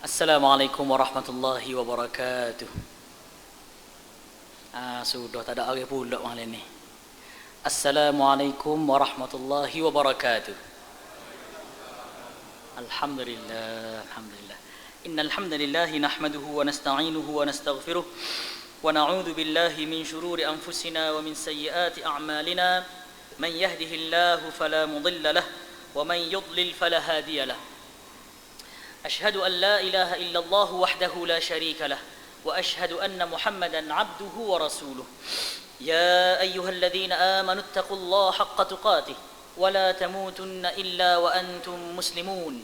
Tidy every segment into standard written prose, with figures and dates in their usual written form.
Assalamualaikum warahmatullahi wabarakatuh. Sudah tak ada lagi pula malam ni. Assalamualaikum warahmatullahi wabarakatuh. Alhamdulillah, alhamdulillah. Innal hamdalillah nahmaduhu wa nasta'inuhu wa nastaghfiruh wa na'udzu billahi min shururi anfusina wa min sayyiati a'malina. Man yahdihillahu fala mudilla lahu wa man yudlil fala hadiya lahu. أشهد أن لا إله إلا الله وحده لا شريك له وأشهد أن محمدا عبده ورسوله يا أيها الذين آمنوا اتقوا الله حق تقاته ولا تموتن إلا وأنتم مسلمون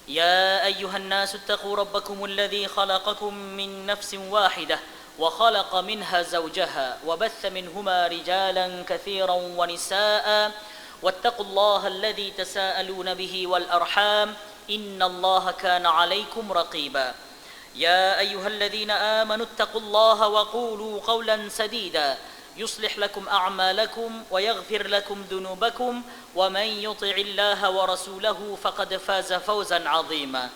يا أيها الناس اتقوا ربكم الذي خلقكم من نفس واحدة وخلق منها زوجها وبث منهما رجالا كثيرا ونساء واتقوا الله الذي تساءلون به والأرحام إن الله كان عليكم رقيبا يا أيها الذين آمنوا اتقوا الله وقولوا قولا سديدا يصلح لكم أعمالكم ويغفر لكم ذنوبكم ومن يطع الله ورسوله فقد فاز فوزا عظيما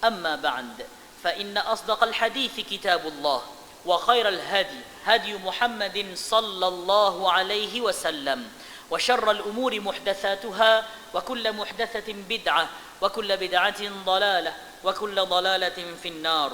أما بعد فإن أصدق الحديث كتاب الله وخير الهدي هدي محمد صلى الله عليه وسلم وشر الأمور محدثاتها وكل محدثة بدعة وكل بدعة ضلالة وكل ضلالة في النار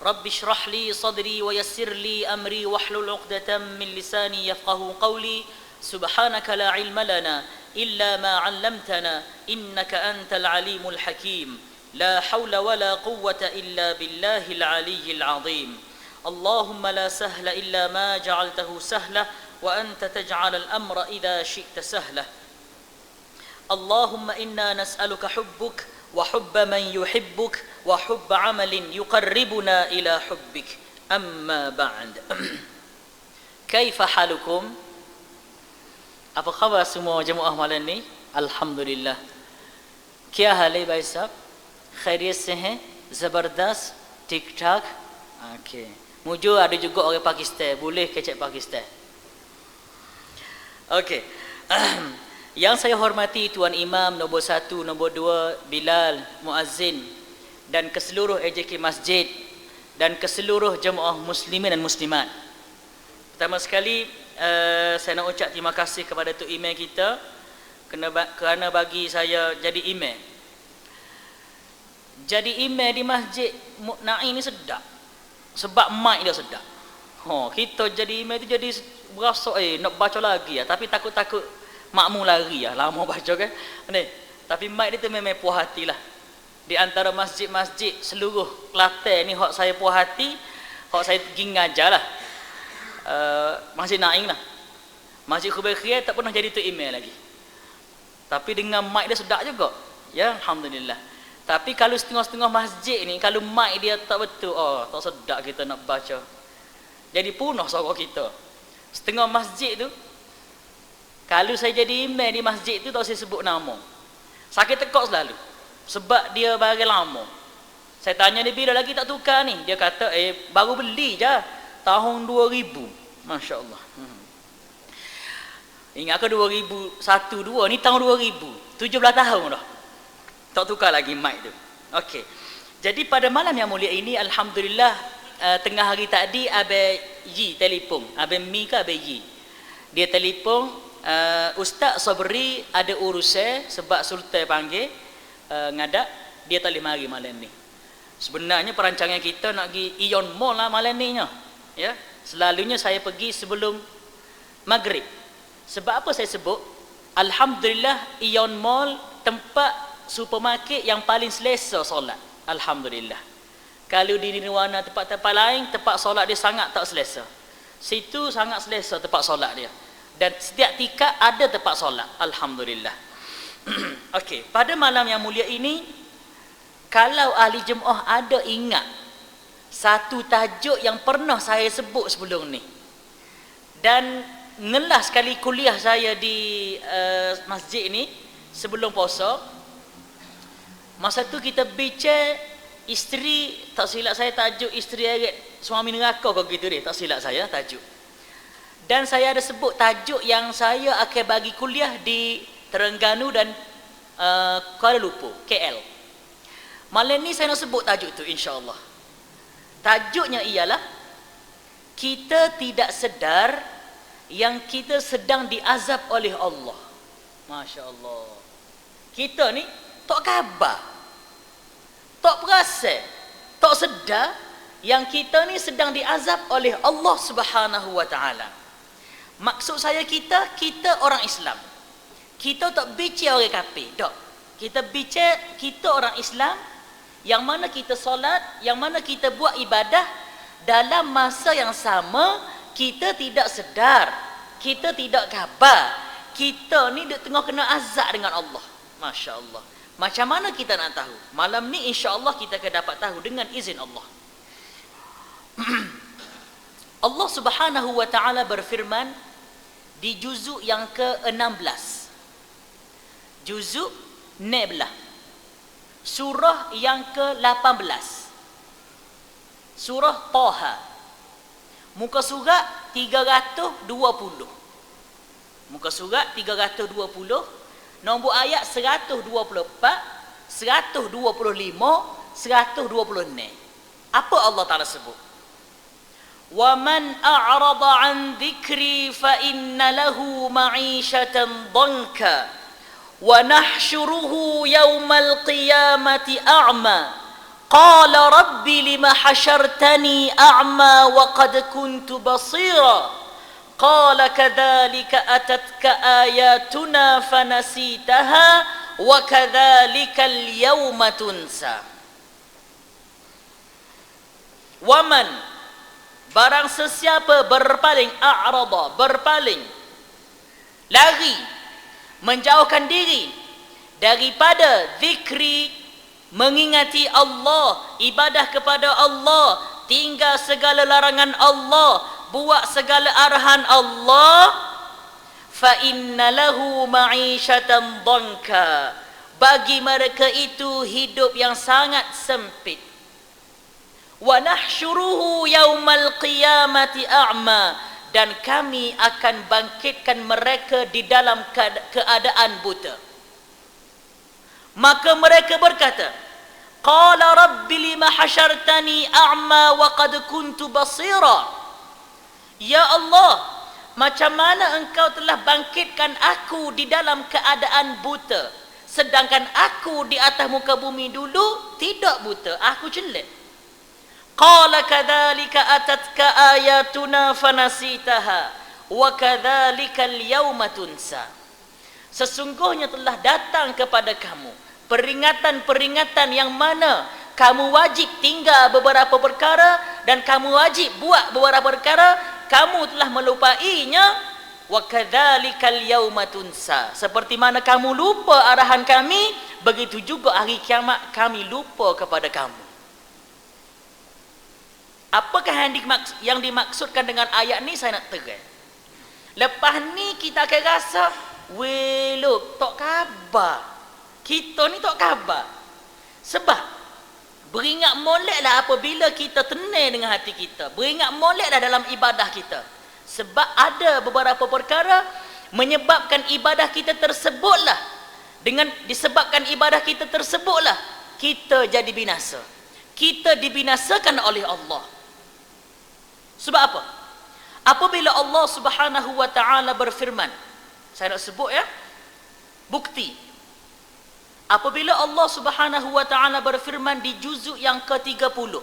رب اشرح لي صدري ويسر لي أمري واحلل عقدة من لساني يفقه قولي سبحانك لا علم لنا إلا ما علمتنا إنك أنت العليم الحكيم لا حول ولا قوة إلا بالله العلي العظيم اللهم لا سهل إلا ما جعلته سهلا وأنت تجعل الأمر إذا شئت سهلا اللهم إنا نسألك حبك وحب من يحبك وحب عمل يقربنا إلى حبك أما بعد كيف حالكم apa khabar semua jemaah malam ni alhamdulillah क्या हाल है भाई साहब खैरियत से हैं जबरदस्त ठीक ठाक ओके मुझे ada juga orang Pakistan boleh kecek Pakistan okey Yang saya hormati Tuan Imam nombor 1, nombor 2, Bilal, Muazzin dan keseluruh AJK Masjid dan keseluruh jemaah muslimin dan muslimat. Pertama sekali saya nak ucap terima kasih kepada Tok Imam kita kerana bagi saya jadi imam. Jadi imam di Masjid Naim ni sedap. Sebab mic dia sedap. Kita jadi imam tu jadi berasa nak baca lagi tapi takut-takut makmum lari lama baca kan ni tapi mic dia tu memang puas hati lah di antara masjid-masjid seluruh Kelantan ni hak saya puas hati hak saya pergi ngajar lah Masjid Naim lah Masjid Khubair Khiyar tak pernah jadi tu email lagi tapi dengan mic dia sedap juga ya alhamdulillah tapi kalau setengah-setengah masjid ni kalau mic dia tak betul tak sedap kita nak baca jadi punah suara kita setengah masjid tu kalau saya jadi imam di masjid tu tak saya sebut nama. Sakit tekak selalu. Sebab dia bagi lama. Saya tanya dia bila lagi tak tukar ni. Dia kata baru beli je. Tahun 2000. Masya Allah. Ingat ke 2001, 2 ni tahun 2000. 17 tahun dah. Tak tukar lagi mic tu. Okey. Jadi pada malam yang mulia ini alhamdulillah tengah hari tadi Abang Yi telefon. Abang Mi ke Abang Yi. Dia telefon Ustaz Sabri ada urusan sebab Sultan panggil ngadak dia tak boleh mari malam ni. Sebenarnya perancangan kita nak pergi Ion Mall lah malam ni ya. Selalunya saya pergi sebelum maghrib. Sebab apa saya sebut? Alhamdulillah Ion Mall tempat supermarket yang paling selesa solat. Alhamdulillah. Kalau di Nirwana tempat-tempat lain tempat solat dia sangat tak selesa. Situ sangat selesa tempat solat dia. Dan setiap tingkat ada tempat solat. Alhamdulillah. Okey, pada malam yang mulia ini kalau ahli jemaah ada ingat satu tajuk yang pernah saya sebut sebelum ni. Dan ngelah sekali kuliah saya di masjid ni sebelum puasa. Masa tu kita bincang isteri, tak silap saya tajuk isteri heret suami neraka kau gitu deh, tak silap saya tajuk. Dan saya ada sebut tajuk yang saya akan bagi kuliah di Terengganu dan Kuala Lumpur, KL. Malam ni saya nak sebut tajuk tu insya-Allah. Tajuknya ialah kita tidak sedar yang kita sedang diazab oleh Allah. Masya Allah. Kita ni tak khabar, tak perasa, tak sedar yang kita ni sedang diazab oleh Allah Subhanahu wa taala. Maksud saya kita orang Islam. Kita tak bicara orang kafir, tak. Kita bicara kita orang Islam yang mana kita solat, yang mana kita buat ibadah, dalam masa yang sama kita tidak sedar, kita tidak khabar, kita ni di tengah kena azab dengan Allah. Masya Allah. Macam mana kita nak tahu? Malam ni insya-Allah kita akan dapat tahu dengan izin Allah. Allah Subhanahu wa taala berfirman di juzuk yang ke-16. Juzuk 16. Surah yang ke-18. Surah Taha. Muka surat 320. Muka surat 320. Nombor ayat 124, 125, 126. Apa Allah Ta'ala sebut? وَمَنْ أَعْرَضَ عَنْ ذِكْرِي فَإِنَّ لَهُ مَعِيشَةً ضَنْكًا وَنَحْشُرُهُ يَوْمَ الْقِيَامَةِ أَعْمَى قَالَ رَبِّ لِمَ حَشَرْتَنِي أَعْمَى وَقَدْ كُنْتُ بَصِيرًا قَالَ كَذَلِكَ أَتَتْكَ آيَاتُنَا فَنَسِيتَهَا وَكَذَلِكَ الْيَوْمَ تُنْسَى. وَمَنْ, barang sesiapa berpaling, a'rada, berpaling, lari, menjauhkan diri daripada zikri, mengingati Allah, ibadah kepada Allah, tinggal segala larangan Allah, buat segala arahan Allah, fa inna lahu ma'isyatan dhanka, bagi mereka itu hidup yang sangat sempit. Wa nahsyuruhu yaumal qiyamati a'ma, dan kami akan bangkitkan mereka di dalam keadaan buta. Maka mereka berkata, qala rabbi lima hasyartani a'ma wa qad kuntu basira. Ya Allah, macam mana engkau telah bangkitkan aku di dalam keadaan buta, sedangkan aku di atas muka bumi dulu tidak buta, aku jelek. Qala kadzalika atatka ayatuna fanasitaha wa kadzalika al-yawma tunsa. Sesungguhnya telah datang kepada kamu peringatan-peringatan yang mana kamu wajib tinggal beberapa perkara dan kamu wajib buat beberapa perkara, kamu telah melupainya. Wa kadzalika al-yawma tunsa, seperti mana kamu lupa arahan kami, begitu juga hari kiamat kami lupa kepada kamu. Apakah yang dimaksudkan dengan ayat ni, saya nak terang. Lepas ni kita akan rasa, weh look, tak khabar. Kita ni tak khabar. Sebab beringat moleklah apabila kita tenang dengan hati kita. Beringat moleklah dalam ibadah kita. Sebab ada beberapa perkara menyebabkan ibadah kita tersebutlah. Dengan disebabkan ibadah kita tersebutlah kita jadi binasa. Kita dibinasakan oleh Allah. Sebab apa? Apabila Allah Subhanahu wa taala berfirman, saya nak sebut ya, bukti. Apabila Allah Subhanahu wa taala berfirman di juzuk yang ke-30,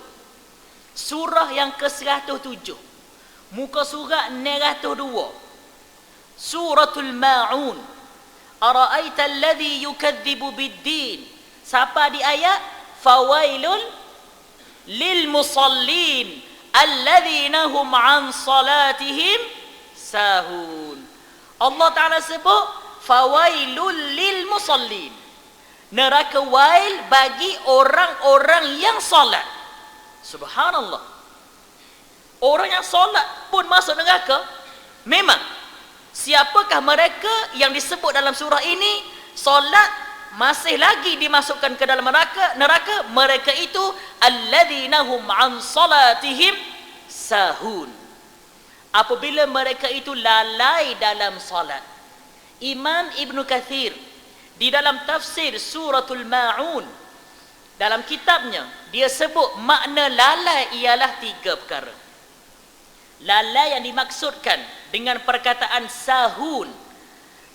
surah yang ke-107, muka surat 902, Suratul Ma'un, ara'aita alladhi yukadzibu bid-din, sampai di ayat fawailul lil musallin alladzina hum an salatihim sahun. Allah Ta'ala sebut fawailul lil musallin, neraka wail bagi orang-orang yang salat. Subhanallah. Orang yang solat pun masuk neraka. Memang. Siapakah mereka yang disebut dalam surah ini? Solat masih lagi dimasukkan ke dalam neraka. Mereka itu alladzina hum an salatihim sahun. Apabila mereka itu lalai dalam solat. Imam Ibn Kathir di dalam tafsir suratul Ma'un, dalam kitabnya dia sebut makna lalai ialah 3 perkara. Lalai yang dimaksudkan dengan perkataan sahun,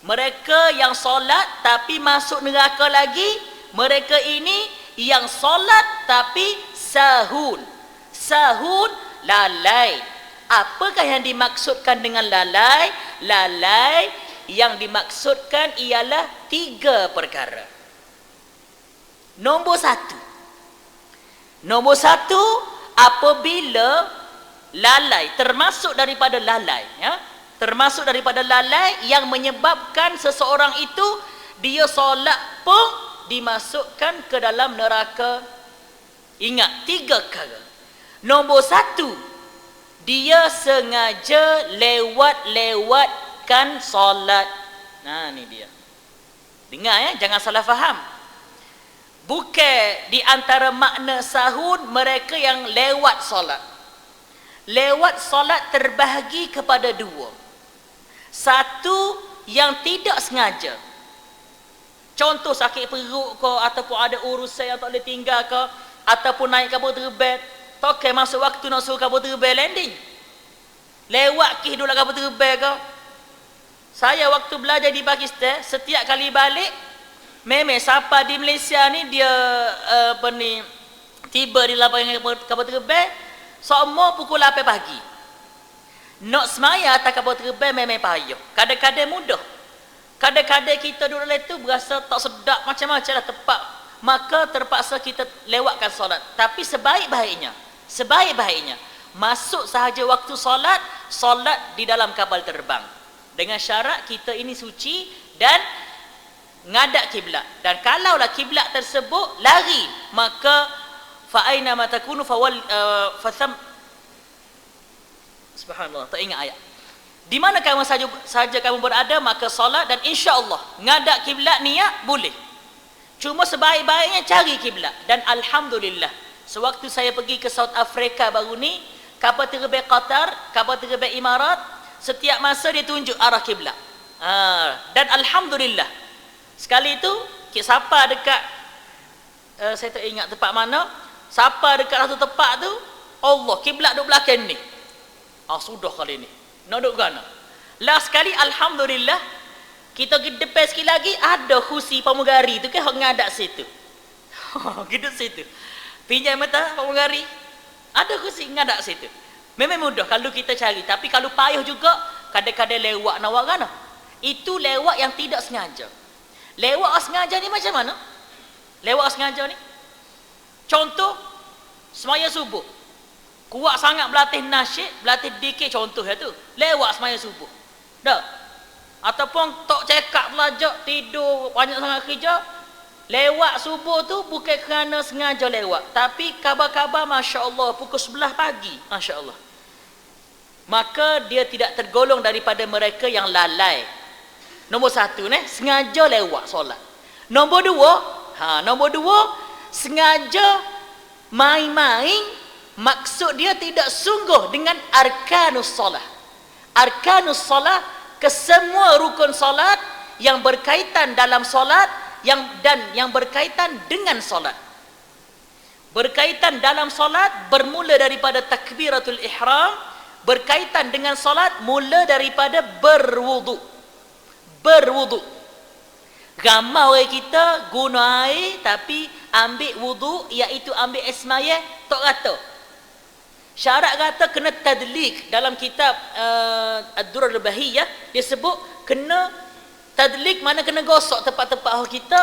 mereka yang solat tapi masuk neraka lagi. Mereka ini yang solat tapi sahun. Sahun, lalai. Apakah yang dimaksudkan dengan lalai? Lalai yang dimaksudkan ialah 3 perkara. Nombor 1, apabila lalai, termasuk daripada lalai, ya, termasuk daripada lalai yang menyebabkan seseorang itu dia solat pun dimasukkan ke dalam neraka. Ingat 3 perkara. Nombor 1, dia sengaja lewatkan solat. Nah, ni dia. Dengar ya, jangan salah faham. Bukan di antara makna sahun mereka yang lewat solat. Lewat solat terbahagi kepada 2. Satu, yang tidak sengaja. Contoh sakit perut ke, ataupun ada urusan yang tak boleh tinggal ke, ataupun naik kapal terbang, tokai masuk waktu nak suruh kapal terbang landing. Lewat kih dulu kapal terbang ke. Saya waktu belajar di Pakistan, setiap kali balik, memang siapa di Malaysia ni dia tiba di lapangan kapal terbang semua pukul 8 pagi. Nak semaya atas kapal terbang memang payah. Kadang-kadang mudah. Kadang-kadang kita duduk dalam tu berasa tak sedap macam-macam lah tempat. Maka terpaksa kita lewatkan solat. Tapi sebaik-baiknya masuk sahaja waktu solat, solat di dalam kapal terbang. Dengan syarat kita ini suci dan ngadap kiblat. Dan kalaulah kiblat tersebut lari, maka fa aina ma takunu fatham. Subhanallah, tak ingat ayat. Di mana kamu saja kamu berada, maka solat dan insya-Allah ngadap kiblat niat boleh. Cuma sebaik-baiknya cari kiblat. Dan alhamdulillah, sewaktu saya pergi ke South Africa baru ni, kapal terbang Qatar, kapal terbang Imarat, setiap masa dia tunjuk arah kiblat. Dan alhamdulillah, sekali itu siapa dekat saya tak ingat tempat mana, siapa dekat satu tempat tu, Allah kiblat duk belakang ni. Sudah kali ni nak duk gana. Last sekali alhamdulillah, kita pergi depan sikit lagi ada kursi pramugari tu kan ngadap situ. Gitu situ. Pinjam mata pramugari. Ada kursi ngadap situ. Memang mudah kalau kita cari, tapi kalau payah juga kadang-kadang lewat nak buat gana. Itu lewat yang tidak sengaja. Lewat sengaja ni macam mana? Lewat sengaja ni, contoh semaya subuh, kuat sangat berlatih nasyid, berlatih dikir, contoh ya tu, lewat semaya subuh dah. Ataupun tak cekak belajar, tidur banyak sangat kerja, lewat subuh tu bukan kerana sengaja lewat, tapi khabar-khabar masya-Allah pukul 11 pagi, masya-Allah, maka dia tidak tergolong daripada mereka yang lalai. Nombor 1 ni sengaja lewat solat. Nombor 2, sengaja main-main, maksud dia tidak sungguh dengan arkanus solat. Arkanus solat, kesemua rukun solat yang berkaitan dalam solat, yang berkaitan dengan solat. Berkaitan dalam solat bermula daripada takbiratul ihram, berkaitan dengan solat mula daripada berwudu. Ramai orang kita guna air tapi ambil wudu, iaitu ambil air semaya, tak rata. Syarat kata kena tadlik. Dalam kitab Ad-Durar Al-Bahiyah dia sebut kena tadlik, mana kena gosok tempat-tempat kita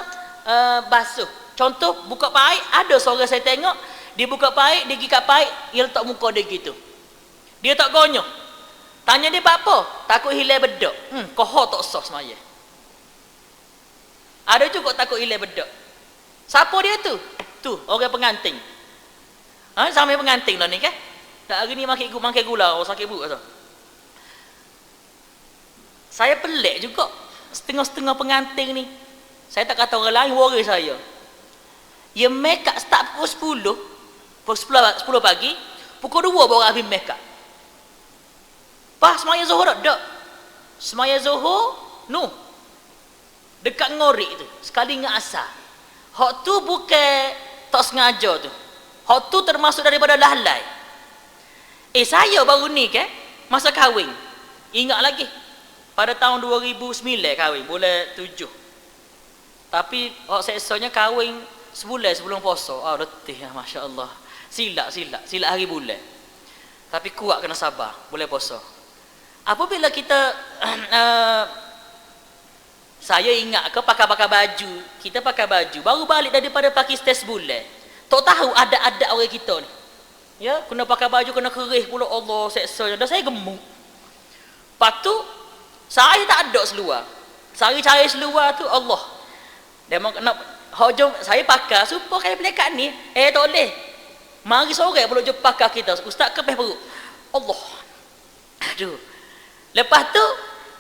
basuh. Contoh buka paip, ada seorang saya tengok dia buka paip, dia pergi kat paip, dia letak muka dia gitu. Dia tak gonyoh. Tanya dia apa? Takut hilang bedak. Kohor tak sah semaya. Ada juga takut hilang bedak. Siapa dia tu? Tu orang pengantin. Sampai pengantin dah ni kan. Tak hari ni makan gula, orang sakit perut rasa. Saya pelik juga. Setengah-setengah pengantin ni. Saya tak kata orang lain, worry saya. Ya make up start pukul 10. Pukul 10 pagi. Pukul 2 baru habis make up. Pas semaya Zuhur tak? Semaya Zuhur, no. Dekat ngorik tu. Sekali dengan asar. Hak tu bukan tak sengaja tu. Hak tu termasuk daripada lalai. Saya baru ni ke masa kahwin. Ingat lagi. Pada tahun 2009 kahwin, bulan 7. Tapi seksanya kahwin sebulan sebelum puasa. Letih lah, masya-Allah. Silap hari bulan. Tapi kuat kena sabar, boleh puasa. Apabila kita saya ingat ke pakai baju, kita pakai baju baru balik daripada Pakistan sebulan. Tak tahu ada orang kita ni. Ya, kena pakai baju, kena kerih pula, Allah seksa. Dah saya gemuk. Lepas tu, saya tak ada seluar. Saya cari seluar tu, Allah. Dia nak hujung, saya pakai, supaya kaya pelekat ni. Tak boleh. Mari sore pula jumpa pakai kita. Ustaz kepeh perut. Allah. Aduh. Lepas tu,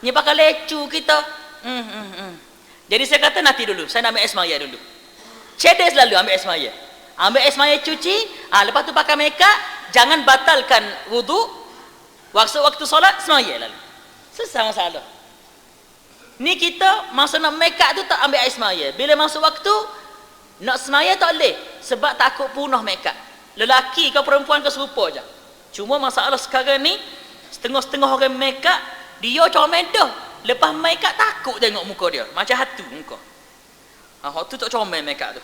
ni pakai lecu kita. Jadi saya kata nanti dulu. Saya nak ambil air semaya dulu. Cedek selalu ambil air semaya. Ambil air semaya cuci, lepas tu pakai makeup, jangan batalkan wudu. Waktu solat semaya lalu. Selesai masalah. Ni kita masa nak makeup tu tak ambil air semaya. Bila masuk waktu nak semaya tak boleh sebab takut punah makeup. Lelaki ke perempuan ke serupa je. Cuma masalah sekarang ni setengah-setengah orang makeup dia comel dah. Lepas makeup takut tengok muka dia. Macam hatu muka. Waktu tak comel makeup tu.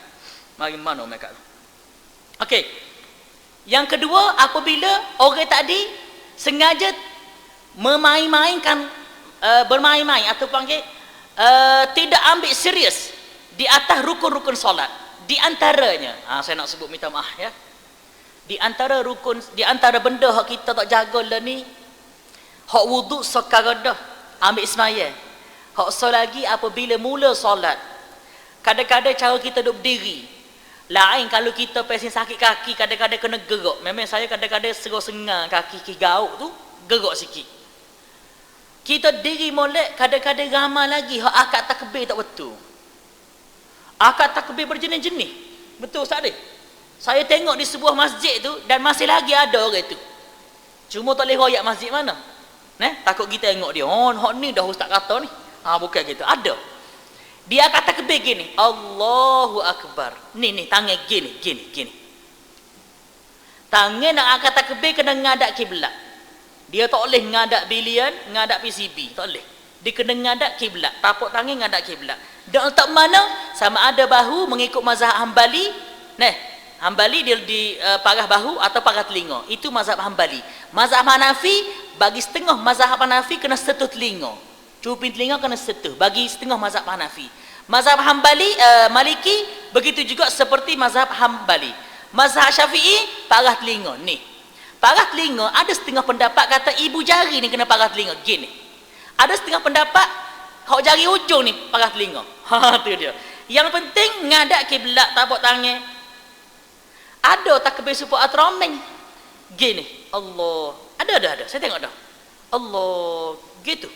Mari mana makeup tu? Okey. Yang kedua, apabila orang tadi sengaja bermain-main atau panggil tidak ambil serius di atas rukun-rukun solat. Di antaranya, saya nak sebut minta maaf ya. Di antara benda hak kita tak jaga lah ni, hak wuduk sekarang dah ambil semaya. Hak lagi apabila mula solat. Kadang-kadang cara kita duduk berdiri. Lain kalau kita pesen sakit kaki, kadang-kadang kena gerak. Memang saya kadang-kadang serang-sengang kaki gauk tu, gerak sikit. Kita diri molek, kadang-kadang ramai lagi hak akad takbir tak betul. Akad takbir berjenis-jenis. Betul Ustaz dia? Saya tengok di sebuah masjid tu dan masih lagi ada orang tu. Cuma tak boleh royak masjid mana. Takut kita tengok dia. Hak ni dah Ustaz kata ni. Bukan gitu. Ada. Dia kata takbir gini, Allahu Akbar. Ni tangan gini. Tangan nak angkat takbir kena ngadap kiblat. Dia tak boleh ngadap bilion, ngadap PCB, tak boleh. Dia kena ngadap kiblat. Tapak tangan ngadap kiblat. Dan letak mana? Sama ada bahu mengikut mazhab Hambali. Hambali dia di parah bahu atau parah telinga. Itu mazhab Hambali. Mazhab Hanafi bagi setengah mazhab Hanafi kena setuh telinga. Cuping telinga kena setuh bagi setengah mazhab Hanafi. Mazhab Maliki begitu juga seperti mazhab Hambali. Mazhab Syafi'i parah telinga ni. Parah telinga ada setengah pendapat kata ibu jari ni kena parah telinga gini. Ada setengah pendapat hak jari hujung ni parah telinga. Tu dia. Yang penting ngadap kiblat tapak tangan. Ada takbir supaya atramen gini. Allah. Ada. Saya tengok dah. Allah gitu.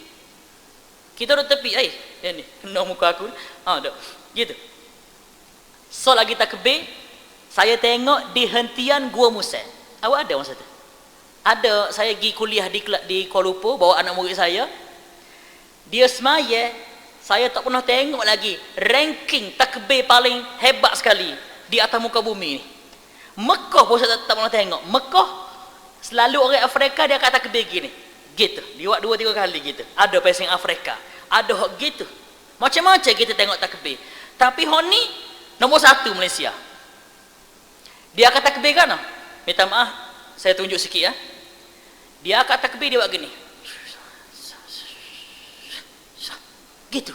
Kita duduk tepi, ni kena muka aku. Dah. Gitu. So lagi takbir, saya tengok di hentian Gua Musa. Awak ada masa tu? Ada, saya pergi kuliah di Kuala Lumpur bawa anak murid saya. Dia semaya, saya tak pernah tengok lagi ranking takbir paling hebat sekali di atas muka bumi ni. Mekah pun saya tak pernah tengok. Mekah selalu orang Afrika dia kata takbir gini. Gitu. Liwat 2-3 kali gitu. Ada pesing Afrika. Ada hak gitu. Macam-macam kita tengok takbir. Tapi hak ni nombor 1 Malaysia. Dia akan takbir kan? Minta maaf, saya tunjuk sikit ya. Dia akan takbir dia buat gini. Gitu.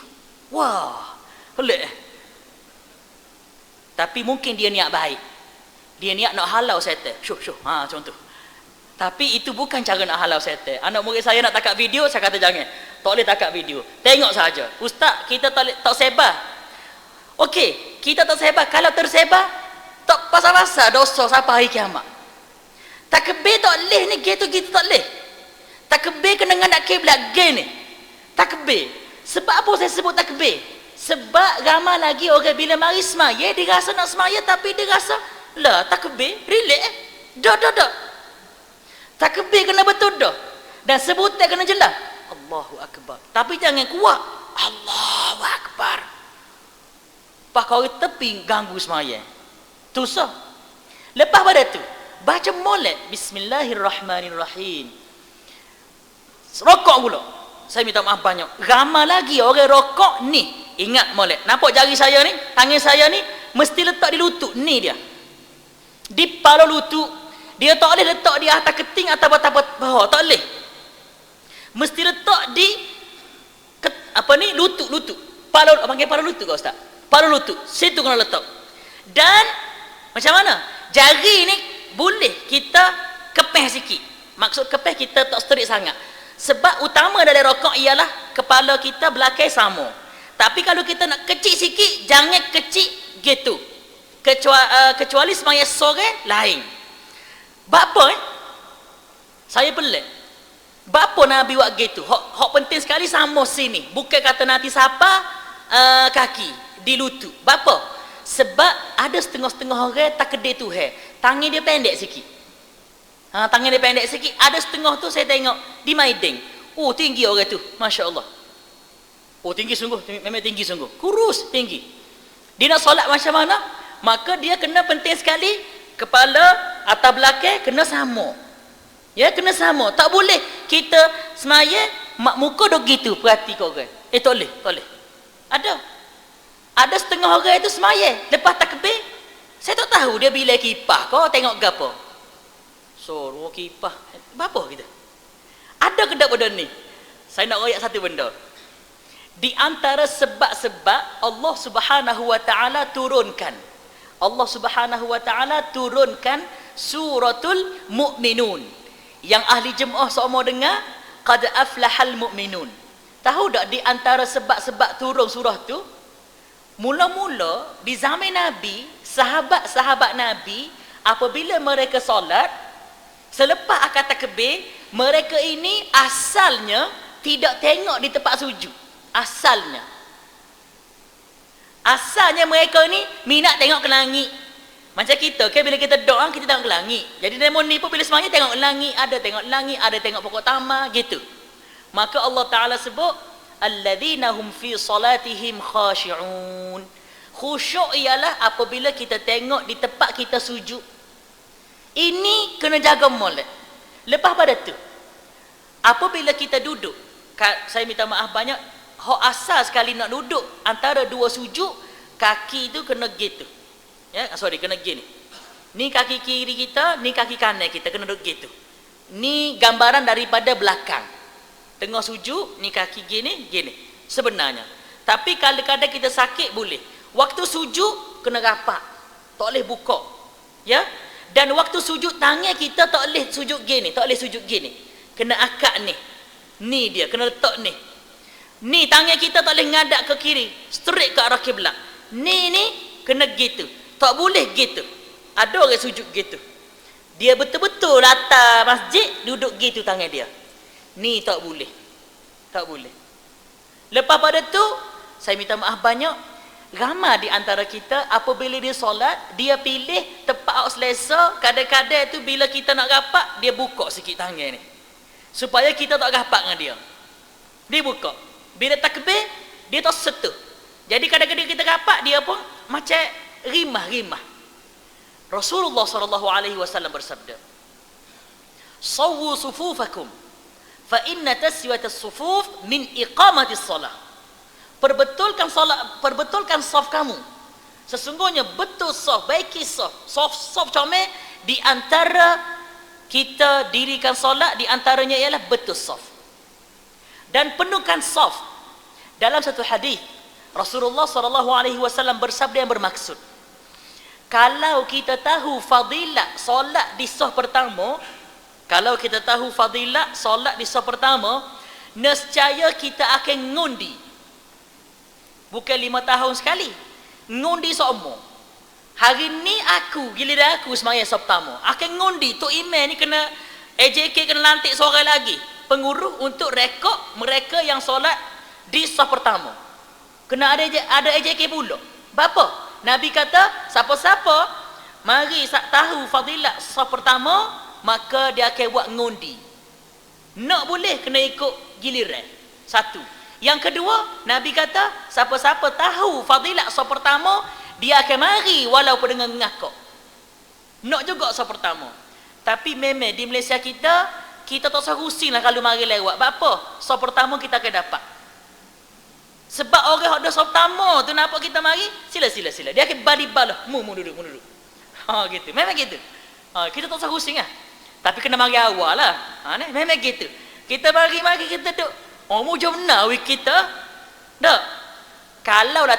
Wah, pelik. Tapi mungkin dia niat baik. Dia niat nak halau syaitan. Contoh. Tapi itu bukan cara nak halau syaitan. Anak murid saya nak tangkap video, saya kata jangan. Tak boleh tangkap video. Tengok saja. Ustaz, kita tak sebar. Okey, kita tak sebar. Kalau tersebar, tak pasal-pasal dosa sampai hari kiamat. Takbir tak leh ni gitu tak leh. Takbir kena ngadak kiblat gini. Takbir. Sebab apa saya sebut takbir? Sebab ramai lagi orang bila mari semaya dia rasa nak semaya tapi dia rasa lah takbir relax. Dah. Takbir kena betul dah. Dan sebutan kena jelas. Allahu akbar. Tapi jangan kuat. Allahu akbar. Pak kau tepi ganggu semaya. Tu sah. Lepas pada tu baca molek bismillahirrahmanirrahim. Rokok pula. Saya minta maaf banyak. Ramai lagi orang rokok ni. Ingat molek. Nampak jari saya ni? Tangan saya ni mesti letak di lutut. Ni dia. Di pala lutut. Dia tak boleh letak di atas keting atau bawah. Tak boleh. Mesti letak di lutut. Pala, panggil pala lutut kau ustaz? Pala lutut. Situ kena letak. Dan macam mana? Jari ni boleh kita kepeh sikit. Maksud kepeh kita tak straight sangat. Sebab utama dari rokok ialah kepala kita belakang sama. Tapi kalau kita nak kecil sikit, jangan kecil gitu. Kecuali semaya sore lain. Bapa saya pelik. Bapa Nabi buat gitu. Hak penting sekali sama sini. Bukan kata nanti siapa kaki di lutut. Bapa? Sebab ada setengah-setengah orang tak kedai tu tangan dia pendek sikit. Tangan dia pendek sikit. Ada setengah tu saya tengok di Maiding. Oh tinggi orang tu, masya-Allah. Oh tinggi sungguh, memang tinggi sungguh. Kurus tinggi. Dia nak solat macam mana? Maka dia kena penting sekali kepala atau belakang kena sama. Ya kena sama. Tak boleh kita semaya muka dok gitu perhati kau orang. Tak boleh. Ada setengah orang itu semaya lepas takbir. Saya tak tahu dia bila kipah kau tengok gapo. Suruh kipah. Apa kita? Ada ke tak benda ni? Saya nak royak satu benda. Di antara sebab-sebab Allah Subhanahu wa taala turunkan. Allah Subhanahu wa taala turunkan suratul Mu'minun. Yang ahli jemaah semua dengar qad aflahal mu'minun. Tahu tak di antara sebab-sebab turun surah tu? Mula-mula di zaman Nabi, sahabat-sahabat Nabi apabila mereka solat selepas akad takbir, mereka ini asalnya tidak tengok di tempat sujud. Asalnya mereka ni minat tengok ke langit. Macam kita kan bila kita doa kita tengok ke langit. Jadi demon ni pun bila semuanya tengok langit, ada tengok langit, ada tengok pokok tamar gitu. Maka Allah Taala sebut alladzina hum fi salatihim khashi'un. Khusyuk ialah apabila kita tengok di tempat kita sujud. Ini kena jaga molek. Lepas pada tu apabila kita duduk, saya minta maaf banyak, hak asal sekali nak duduk antara dua sujud, kaki tu kena gitu. Ya, kena gini. Ni kaki kiri kita, ni kaki kanan kita kena duduk gitu. Ni gambaran daripada belakang. Tengah sujud, ni kaki gini. Sebenarnya. Tapi kadang-kadang kita sakit boleh. Waktu sujud kena rapat. Tak boleh buka. Ya? Dan waktu sujud tangan kita tak boleh sujud gini. Kena akak ni. Ni dia, kena letak ni. Ni tangan kita tak boleh ngadak ke kiri, straight ke arah kiblat. Ni kena gitu. Tak boleh gitu. Ada orang sujud gitu. Dia betul-betul atas masjid duduk gitu tangan dia. Ni tak boleh. Lepas pada tu saya minta maaf banyak, ramai di antara kita apabila dia solat, dia pilih tempat selesa. Kadang-kadang tu bila kita nak rapat, dia buka sikit tangan ni supaya kita tak rapat dengan dia. Dia buka. Bila takbir, dia tak sentuh. Jadi kadang-kadang kita rapat, dia pun macam rimah. Rasulullah SAW bersabda, "Sawwu sufufakum fa inna taswiyatas sufuf min iqamatis salah." Perbetulkan saf kamu. Sesungguhnya betul saf, baiki saf. Saf comel di antara kita dirikan solat, di antaranya ialah betul saf. Dan penuhkan saf. Dalam satu hadis Rasulullah SAW bersabda yang bermaksud, kalau kita tahu fadilat solat di saf pertama, nescaya kita akan ngundi. Bukan 5 tahun sekali, ngundi semua. Hari ni giliran aku sembahyang saf pertama. Akan ngundi Tok Imam ni kena AJK kena lantik seorang lagi penguruh untuk rekod mereka yang solat di saf pertama. Kena ada AJK pula. Bapa? Nabi kata siapa-siapa mari tahu fadilat saf pertama, maka dia akan buat ngundi. Nak boleh kena ikut giliran. Satu. Yang kedua, Nabi kata siapa-siapa tahu fadilat saf pertama, dia akan mari walaupun dengan ngakak. Nak juga saf pertama. Tapi memang di Malaysia kita tak usah rusing lah kalau mari lewat. Apa? Saf pertama kita akan dapat. Sebab orang ada saf pertama tu nampak kita mari, sila. Dia akan balik-balik. Mu duduk. Gitu. Memang gitu. Kita tak usah rusing lah. Tapi kena mari awal lah. Memang gitu. Kita mari kita duduk. Mu jom benar kita. Tak. Kalau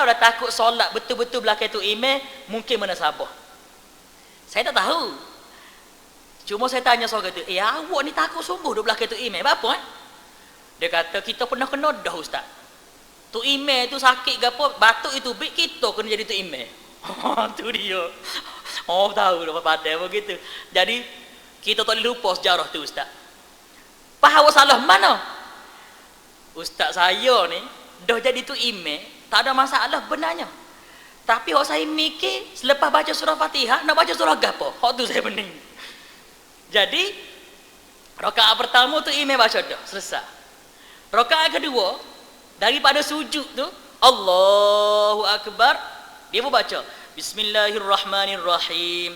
dah takut solat betul-betul belakang tu imam, mungkin mana sabar. Saya tak tahu. Cuma saya tanya seorang tu, awak ni takut sungguh duduk belakang tu imam. Apa Dia kata, kita pernah kena dah ustaz. Tu imam tu sakit ke apa, batuk itu bik, kita kena jadi tu imam. Tu dia. Tahu dah pandai begitu. Jadi, kita tak boleh lupa sejarah tu ustaz. Faham salah mana? Ustaz saya ni, dah jadi tu imam, tak ada masalah benarnya. Tapi hak saya mikir selepas baca surah Fatihah nak baca surah gapo? Hak tu saya pening. Jadi rakaat pertama tu imam baca dah, selesai. Rakaat kedua daripada sujud tu Allahu akbar, dia pun baca Bismillahirrahmanirrahim.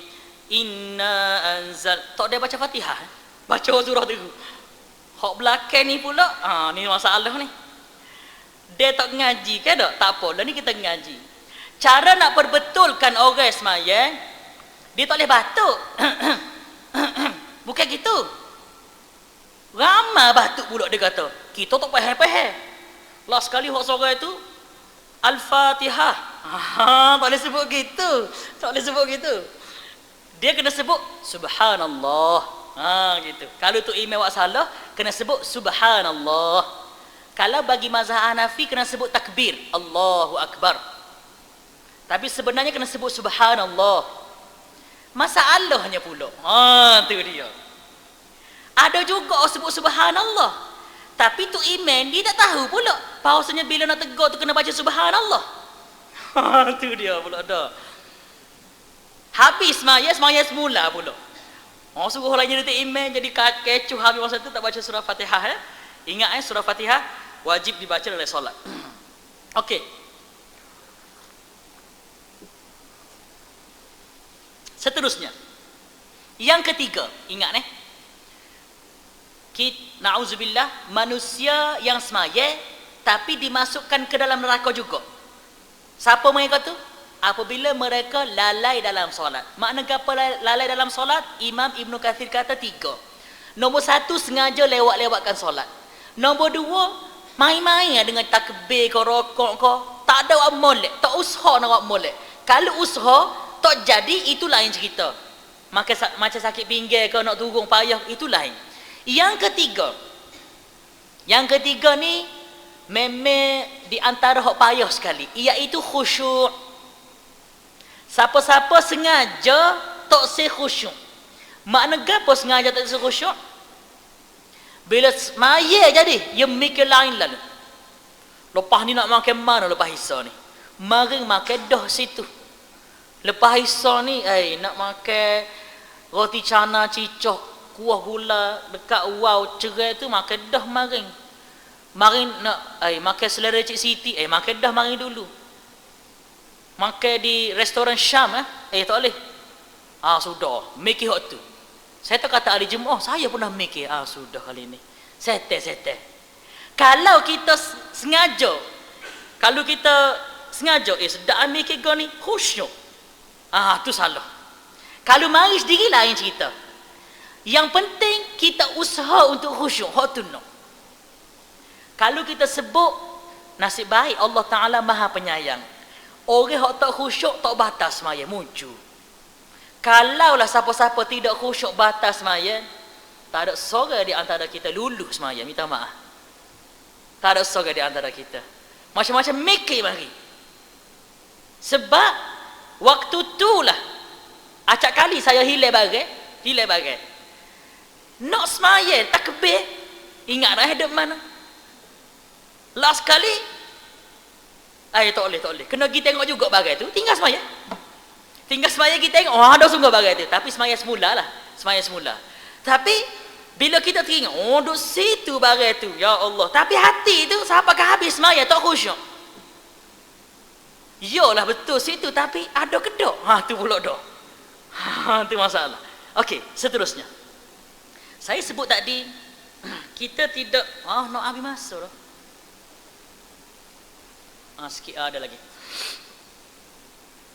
Inna anzal. Tak dia baca Fatihah. Baca surah tu. Hak belakang ni pula, ni masalah ni. Dia tak ngaji ke tak? Tak apa, lah ni kita ngaji. Cara nak perbetulkan orang semayang, dia tak boleh batuk. Bukan gitu. Ramai batuk pula dia kata. Kita tak faham-faham. Last sekali hak seorang itu Al-Fatihah. Tak boleh sebut gitu. Dia kena sebut Subhanallah. Gitu. Kalau tu imam buat salah, kena sebut Subhanallah. Kalau bagi mazhab Hanafi kena sebut takbir, Allahu Akbar. Tapi sebenarnya kena sebut Subhanallah. Masalahnya pula. Tu dia. Ada juga orang sebut Subhanallah. Tapi tu imam dia tak tahu pula. Bahawasanya bila nak tegur tu kena baca Subhanallah. Tu dia pula ada. Habis semaya semula pula. Suruh orang lain jadi imam jadi kecoh habis masa tu tak baca surah Fatihah. Ingat surah Fatihah wajib dibaca dalam solat. Okey. Seterusnya. Yang ketiga, ingat na'udzubillah, manusia yang semaya tapi dimasukkan ke dalam neraka juga. Siapa mereka tu? Apabila mereka lalai dalam solat. Makna apa lalai dalam solat? Imam Ibn Kathir kata 3. Nombor 1, sengaja lewat-lewatkan solat. Nombor 2, main-main dengan takbir ke rokok ke. Tak ada awak molek. Tak usaha nak awak molek. Kalau usaha, tak jadi, itu lain cerita. Macam sakit pinggir ke nak turun payah, itu lain. Yang ketiga ni memang di antara hak payah sekali, iaitu khusyuk. Siapa-siapa sengaja tak khusyuk. Makna apa sengaja tak khusyuk? Bila semaya jadi, dia mikir lain lalu. Lepas ni nak makan mana lepas Isya ni? Mari makan dah situ. Lepas Isya ni, nak makan roti cana cicak, kuah gula dekat cerai tu makan dah maring. Maring nak makan selera Cik Siti, makan dah maring dulu. Makan di restoran Syam tak boleh. Sudah, mikir hak tu. Saya tak kata ahli jemaah, saya pernah mikir, sudah kali ni. Settle. Kalau kita sengaja, sedap mikir kau ni khusyuk. Tu salah. Kalau mari sendiri lain cerita. Yang penting kita usaha untuk khusyuk. Hak tu no. Kalau kita sebut nasib baik Allah Taala Maha Penyayang. Orang hak tak khusyuk tak batas semaya muncul. Kalaulah siapa-siapa tidak khusyuk batas semaya, tak ada seorang di antara kita luluh semaya, minta maaf. Tak ada seorang di antara kita. Macam-macam mikir mari. Sebab Waktu itulah acak kali saya hilang bagai. Nak semaya takbir, ingat dah hidup mana. Last kali, tak boleh. Kena kita tengok juga bagai tu, tinggal semaya. Tinggal semaya kita tengok, ada sungguh bagai tu. Tapi semaya semula. Tapi, bila kita teringat, duduk situ bagai tu, ya Allah. Tapi hati tu, sampaikan habis semaya, tak khusyuk. Yalah betul situ, tapi ada kedok. Tu pula dah. Tu masalah. Okey, seterusnya. Saya sebut tadi, kita tidak, nak habis masa dah. Sikit ada lagi.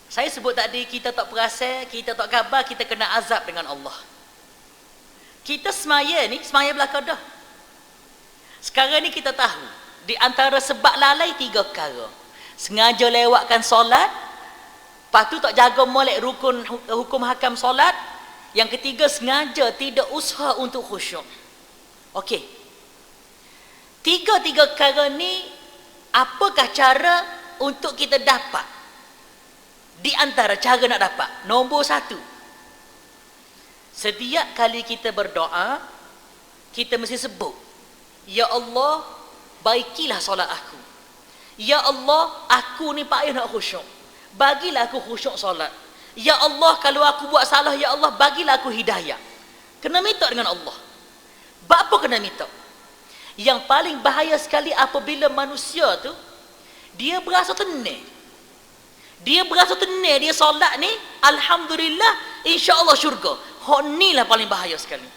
Saya sebut tadi, kita tak perasa, kita tak khabar, kita kena azab dengan Allah. Kita semaya belakang dah. Sekarang ni kita tahu, di antara sebab lalai 3 perkara. Sengaja lewatkan solat, lepas tu tak jaga molek rukun hukum hakam solat. Yang ketiga, sengaja tidak usaha untuk khusyuk. Okey. 3 perkara ni, apakah cara untuk kita dapat? Di antara cara nak dapat, nombor 1, setiap kali kita berdoa, kita mesti sebut, Ya Allah, baikilah solat aku. Ya Allah, aku ni payah nak khusyuk, bagilah aku khusyuk solat. Ya Allah, kalau aku buat salah, Ya Allah, bagilah aku hidayah. Kena minta dengan Allah. Apa kena minta? Yang paling bahaya sekali apabila manusia tu, dia berasa tenang. Dia solat ni, alhamdulillah, insya-Allah syurga. Ni lah paling bahaya sekali.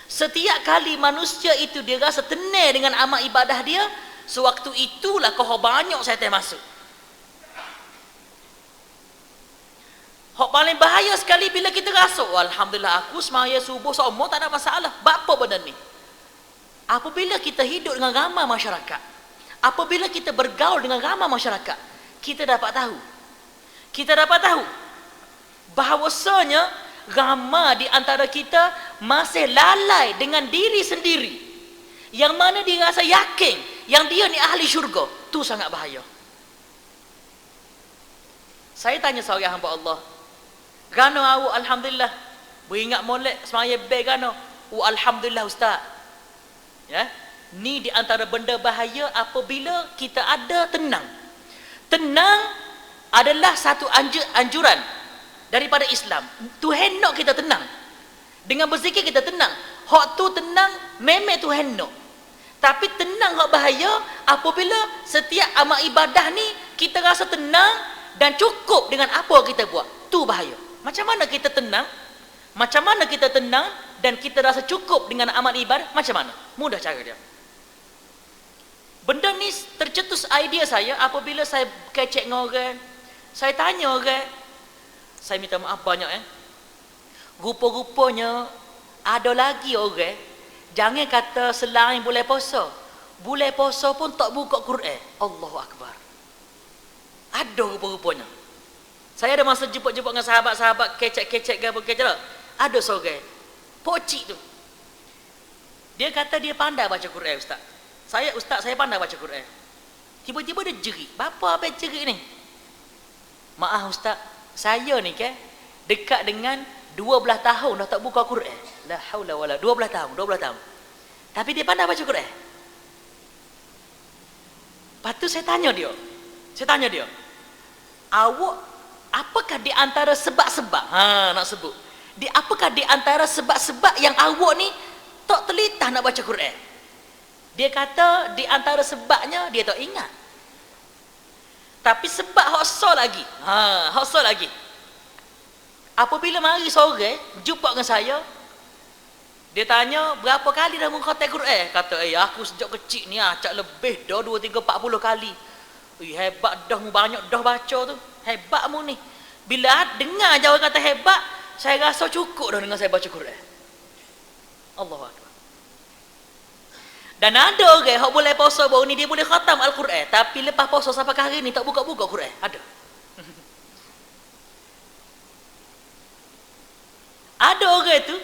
Setiap kali manusia itu dia rasa tenang dengan amal ibadah dia, sewaktu itulah kau banyak syaitan masuk. Hak paling bahaya sekali bila kita rasa, alhamdulillah aku semaya subuh semua tak ada masalah. Apa benda ni? Apabila kita hidup dengan ramai masyarakat, apabila kita bergaul dengan ramai masyarakat, kita dapat tahu bahawasanya ramai di antara kita masih lalai dengan diri sendiri, yang mana dia rasa yakin yang dia ni ahli syurga. Tu sangat bahaya. Saya tanya seorang hamba Allah, gano awak alhamdulillah beringat molek semaya be gano? Alhamdulillah ustaz. Ya, ni di antara benda bahaya apabila kita ada tenang. Tenang adalah satu anjuran daripada Islam. Tuhan nak kita tenang. Dengan berzikir kita tenang. Hak tu tenang memang Tuhan nak. Tapi tenang hak bahaya apabila setiap amal ibadah ni kita rasa tenang dan cukup dengan apa kita buat. Tu bahaya. Macam mana kita tenang? Macam mana kita tenang dan kita rasa cukup dengan amal ibadah? Macam mana? Mudah cara dia. Benda ni tercetus idea saya apabila saya kecek dengan orang. Saya tanya orang. Saya minta maaf banyak rupa-rupanya ada lagi orang, jangan kata selain boleh puasa. Boleh puasa pun tak buka Quran. Allahu Akbar. Ada rupa-rupanya. Saya ada masa jumpa dengan sahabat-sahabat kecek-kecek ke apa kecek. Ada seorang pocik tu. Dia kata dia pandai baca Quran, ustaz. Saya pandai baca Quran. Tiba-tiba dia jerit. Bapa apa jerit ni? Maaf ustaz, saya ni dekat dengan 12 tahun dah tak buka Quran. La haula wala 12 tahun. Tapi dia pandai baca Quran. Lepas tu saya tanya dia. Awak apakah di antara sebab-sebab? Nak sebut. Apakah di antara sebab-sebab yang awak ni tak telitah nak baca Quran? Dia kata di antara sebabnya dia tak ingat. Tapi sebab hak so lagi. Apabila mari sore jumpa dengan saya, dia tanya berapa kali dah mengkhatam Quran? Kata aku sejak kecil ni acak lebih dah 2 3 40 kali. Hebat dah mu banyak dah baca tu. Hebat mu ni. Bila dengar jawab kata hebat, saya rasa cukup dah dengan saya baca Quran. Allahu Akbar. Dan ada orang yang boleh puasa baru ni dia boleh khatam Al-Quran, tapi lepas puasa sampai hari ni tak buka-buka Quran. Ada. Ada orang tu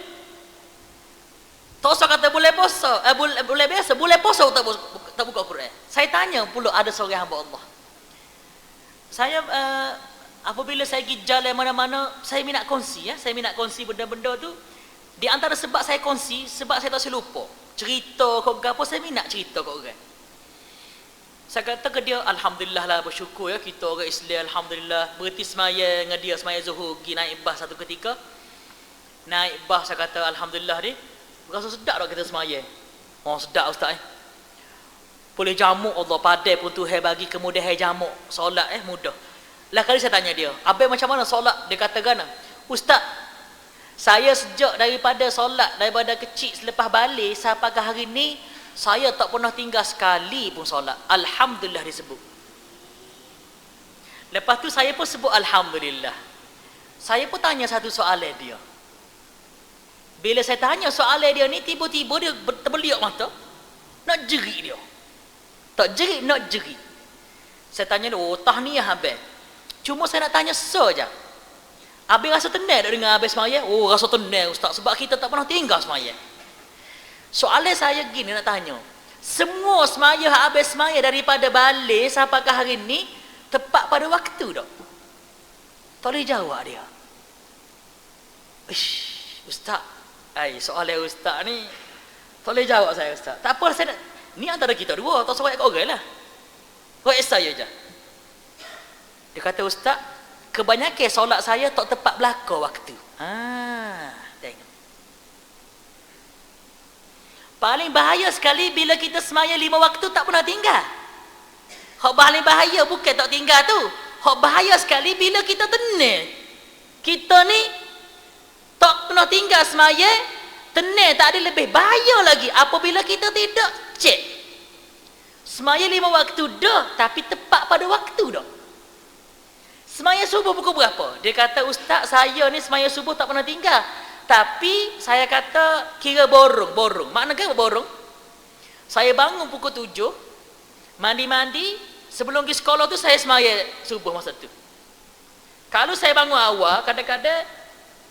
tak usah kata boleh puasa, boleh biasa, boleh puasa tak buka Quran. Saya tanya pula ada seorang hamba Allah. Saya apabila saya pergi jalan mana-mana, saya minat kongsi ya. Saya minat kongsi benda-benda tu. Di antara sebab saya kongsi, sebab saya tak boleh lupa. Cerita kau apa, saya minat cerita kau orang. Saya kata ke dia, alhamdulillah lah, bersyukur ya kita orang Islam, alhamdulillah. Berhenti semaya dengan dia, semaya Zuhur, pergi naik bas satu ketika. Naik bas, saya kata alhamdulillah ni, rasa sedap tak kita semaya. Oh sedap ustaz boleh jamuk Allah, padai pun Tuhan bagi kemudahan jamuk. Solat mudah. Lah kali saya tanya dia, abang macam mana solat? Dia kata gana, ustaz, saya sejak daripada solat, daripada kecil selepas balik sampai ke hari ni, saya tak pernah tinggal sekali pun solat. Alhamdulillah disebut. Lepas tu saya pun sebut alhamdulillah. Saya pun tanya satu soalan dia. Bila saya tanya soalan dia ni, tiba-tiba dia terbeliak mata. Nak jerit dia. Tak jerit, nak jerit. Saya tanya dia, oh tahniah abang. Cuma saya nak tanya saja. Abang rasa tenang tak dengan abang semaya? Oh rasa tenang ustaz, sebab kita tak pernah tinggal semaya. Soalan saya gini nak tanya. Semua semaya abang semaya daripada balik sampai ke hari ni tepat pada waktu tak? Tak boleh jawab dia. Ish, ustaz. Soalan ustaz ni tak boleh jawab saya ustaz. Tak apa, saya nak, ni antara kita dua, tak sesuai kat orang lah. Kau saya je. Dia kata ustaz, kebanyakan solat saya tak tepat belakang waktu. Tengok. Paling bahaya sekali bila kita semaya 5 waktu tak pernah tinggal. Hak paling bahaya bukan tak tinggal tu. Hak bahaya sekali bila kita tenang. Kita ni tak pernah tinggal semaya, tenang tak ada, lebih bahaya lagi apabila kita tidak cek. Semaya 5 waktu dah, tapi tepat pada waktu dah. Semaya subuh pukul berapa? Dia kata, ustaz saya ni semaya subuh tak pernah tinggal. Tapi saya kata kira borong. Makna ke borong? Saya bangun pukul 7, mandi-mandi, sebelum pergi sekolah tu saya semaya subuh masa tu. Kalau saya bangun awal, kadang-kadang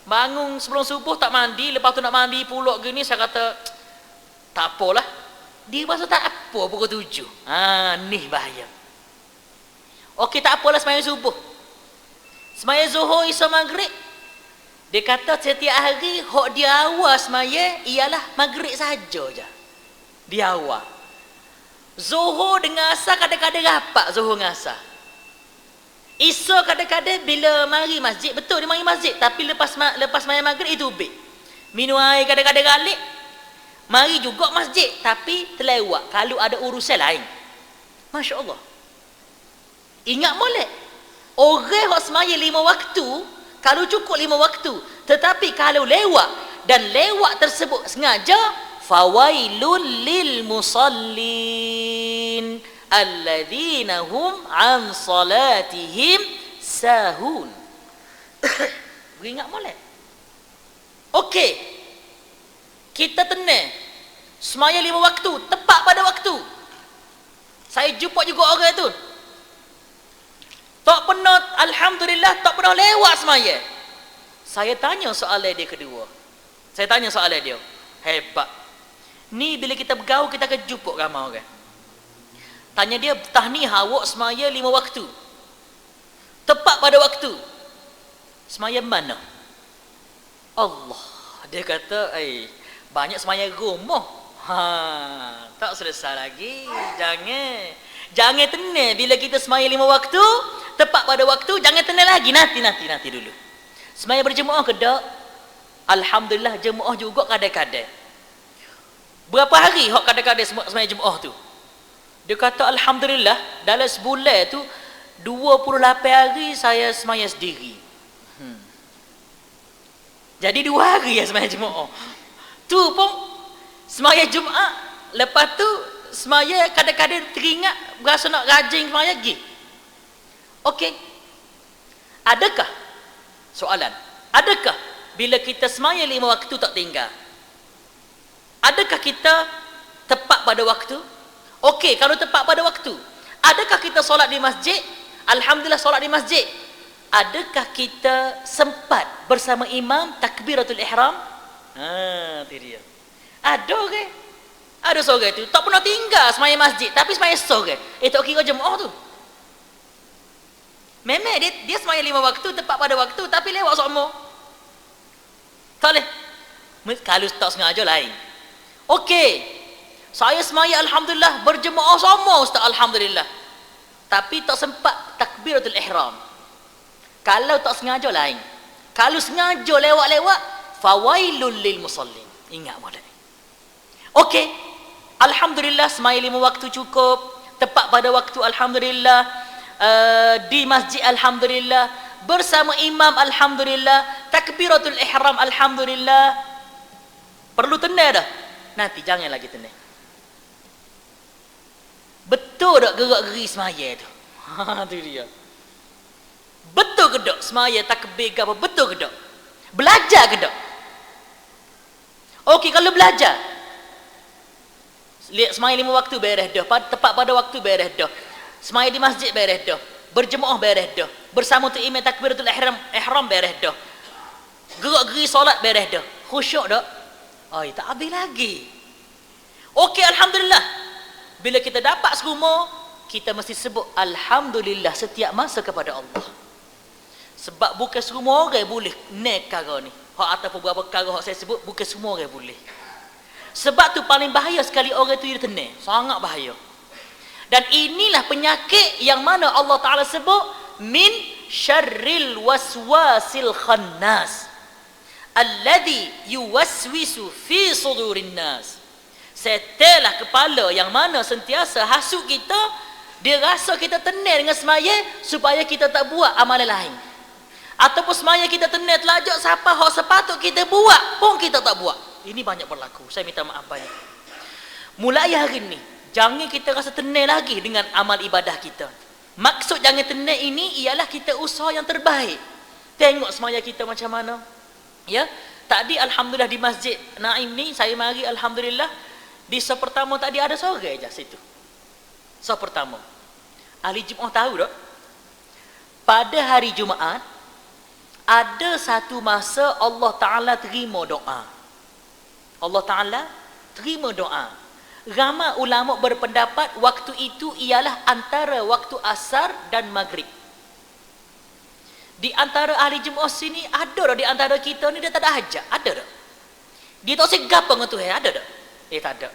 bangun sebelum subuh tak mandi, lepas tu nak mandi pulak gini, saya kata tak apalah. Dia rasa tak apa pukul 7. Ni bahaya. Okey, tak apalah semaya subuh. Semaya Zuhur, Isya, Maghrib. Dia kata setiap hari hak dia awal semaya ialah Maghrib saja je. Dia awal. Zuhur dengan Asar kadang-kadang rapat Zuhur dengan Asar. Isya kadang-kadang bila mari masjid, betul dia mari masjid, tapi lepas semaya Maghrib itu ubik. Minum air kadang-kadang galik. Mari juga masjid, tapi terlewat kalau ada urusan lain. Masya-Allah. Ingat molek. Orang hak semaya 5 waktu, kalau cukup 5 waktu, tetapi kalau lewat dan lewat tersebut sengaja, fawailul lil musallin alladzina hum an salatihim sahun. Beringat molek. Okey. Kita tenang. Semaya 5 waktu, tepat pada waktu. Saya jumpa juga orang tu. Tak pernah, alhamdulillah, tak pernah lewat semaya. Saya tanya soalan dia kedua. Saya tanya soalan dia. Hebat. Ni bila kita bergaul, kita akan jumpa ramai orang. Tanya dia, tahniah awak semaya 5 waktu. Tepat pada waktu. Semaya mana? Allah. Dia kata, banyak semaya rumah. Tak selesai lagi. Jangan tenang bila kita semaya 5 waktu, tepat pada waktu, jangan tenang lagi. Nanti dulu. Semaya berjemaah ke tak? Alhamdulillah jemaah juga kadang-kadang. Berapa hari hak kadang-kadang semaya jemaah tu? Dia kata alhamdulillah dalam sebulan tu 28 hari saya semaya sendiri. Jadi 2 hari ya semaya jemaah. Tu pun semaya Jumaat, lepas tu semaya kadang-kadang teringat berasa nak rajin semaya pergi. Okey. Adakah soalan? Adakah bila kita semaya 5 waktu tak tinggal? Adakah kita tepat pada waktu? Okey, kalau tepat pada waktu, adakah kita solat di masjid? Alhamdulillah solat di masjid. Adakah kita sempat bersama imam takbiratul ihram? Itu dia. Ada ke? Ada seorang tu tak pernah tinggal semaya masjid, tapi semaya sore. Tak kira jemaah tu. Memang dia sembahyang 5 waktu tepat pada waktu, tapi lewat semua. Tak boleh. Kalau tak sengaja lain. Okey. Saya sembahyang alhamdulillah berjemaah semua ustaz, alhamdulillah. Tapi tak sempat takbiratul ihram. Kalau tak sengaja lain. Kalau sengaja lewat-lewat, fawailul lil musallin. Ingat boleh. Okey. Alhamdulillah sembahyang 5 waktu cukup, tepat pada waktu alhamdulillah, di masjid alhamdulillah, bersama imam alhamdulillah, takbiratul ihram alhamdulillah. Perlu tenang dah. Nanti jangan lagi tenang. Betul tak gerak-geri semaya tu? Ha tu dia. Betul ke tak semaya takbir ke apa? Betul ke tak? Belajar ke tak? Okey, kalau belajar, lihat semaya 5 waktu beres dah, tepat pada waktu beres dah. Semaya di masjid beres dah. Berjemaah beres dah. Bersama tu imam takbiratul ihram beres dah. Gerak-geri solat beres dah. Khusyuk tak? Oh, tak habis lagi. Okey, alhamdulillah. Bila kita dapat semua, kita mesti sebut alhamdulillah setiap masa kepada Allah. Sebab bukan semua orang boleh naik perkara ni. Hak ataupun beberapa perkara hak saya sebut, bukan semua orang boleh. Sebab tu paling bahaya sekali orang tu dia tenang. Sangat bahaya. Dan inilah penyakit yang mana Allah Ta'ala sebut min syarril waswasil khannas alladhi yuwaswisu fi sudurin nas. Setelah kepala yang mana sentiasa hasut kita, dia rasa kita tenang dengan semaya supaya kita tak buat amalan lain. Ataupun semaya kita tenang telajak siapa hak sepatut kita buat pun kita tak buat. Ini banyak berlaku. Saya minta maaf banyak. Mulai hari ni, jangan kita rasa tenang lagi dengan amal ibadah kita. Maksud jangan tenang ini ialah kita usaha yang terbaik. Tengok semaya kita macam mana. Ya, tadi alhamdulillah di Masjid Naim ni saya mari alhamdulillah. Di saf pertama tadi ada seorang aja situ. Saf pertama. Ahli Jumaat tahu tak? Pada hari Jumaat ada satu masa Allah Ta'ala terima doa. Allah Ta'ala terima doa. Ramai ulama berpendapat waktu itu ialah antara waktu asar dan maghrib. Di antara ahli Jumaat sini ada tak di antara kita ni dia tak ada hajat? Ada tak? Dia tak segap dengan Tuhan? Ada tak? Tak ada.